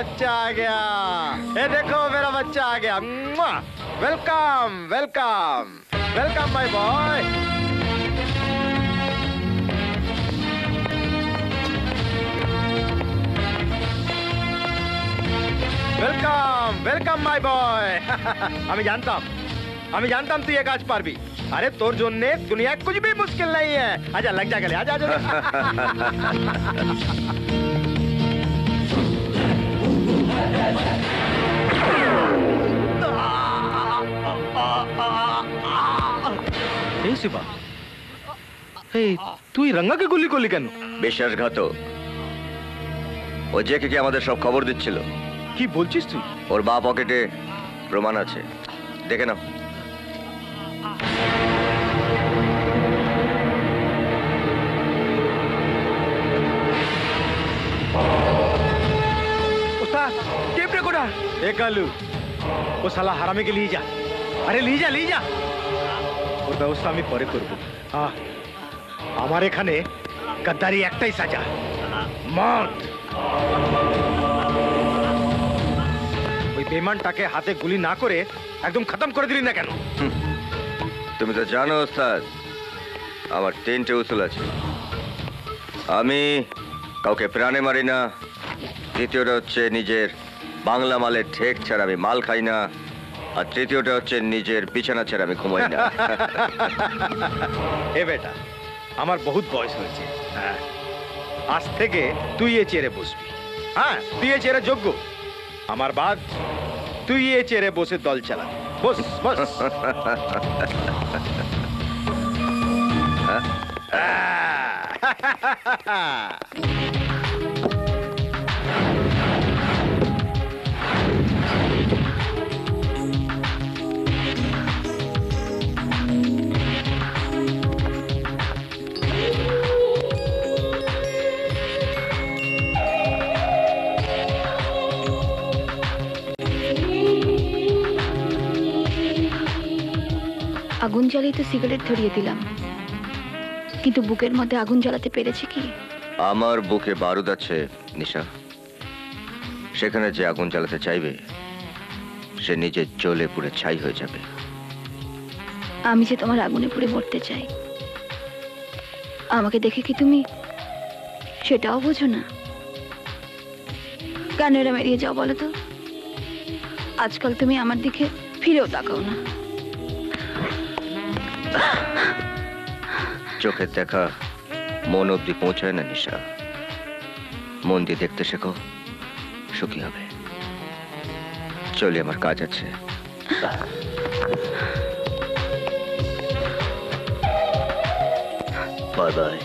बच्चा आ गया। ये देखो मेरा बच्चा आ गया। Welcome welcome welcome my boy. Welcome welcome my boy. আমি জানতাম তুই এ কাজ পারবি। আরে তোর জন্য দুনিয়া कुछ भी मुश्किल नहीं है। आजा लग जा गले, आजा आजा। এই শিবা, এই তুই রঙ্গাকে গুলি করলি কেন? বিশ্বাসঘাতক। ও যে কে আমাদের সব খবর দিচ্ছিল। কি বলছিস তুই? ওর বা পকেটে প্রমাণ আছে, দেখে নাও। उस्ताद टेप रिकॉर्डर। ए कालू, वो साला हरामी के लिए जा। अरे ली जा। ওর ব্যবস্থা আমি পরে করব। আমার এখানে গদ্দারি একটাই সাজা, মত। ওই বেঈমানটাকে হাতে গুলি না করে একদম খতম করে দিলি না কেন? তুমি তো জানো ওস্তাদ, আমার 3টে উসুল আছে। আমি কাউকে প্রাণে মারি না। দ্বিতীয়টা হচ্ছে নিজের বাংলা মালের ঠেক ছাড়া আমি মাল খাই না। আর তৃতীয়টা হচ্ছে নিজের বিছানা ছাড়া আমি ঘুমাই না। এ বেটা, আমার বহুত বয়স হয়েছে। আজ থেকে তুই এ চেয়ারে বসবি। হ্যাঁ, তুই এ চেয়ারে যোগ্য। আমার বাদ তুই এ চেয়ারে বসে দল চালা। বস বস। আগুন জ্বালিয়ে তো সিগারেট ধরিয়ে দিলাম, কিন্তু বুকের মধ্যে আগুন জ্বালাতে পেরেছি কি? আমার বুকে বারুদ আছে নিশা। সেখানে যে আগুন জ্বালাতে চাইবে সে নিজে জ্বলে পুড়ে ছাই হয়ে যাবে। আমি যে তোমার আগুনে পুড়ে মরতে চাই, আমাকে দেখে কি তুমি সেটাও বোঝো না? কেন এরা মেরিয়ে যাও বলো তো? আজকাল তুমি আমার দিকে ফিরেও তাকাও না। চোখের দেখা মন অব্দি পৌঁছায় না নিশা। মন দিয়ে দেখতে শেখো, সুখী হবে। চলি, আমার কাজ আছে। Bye bye.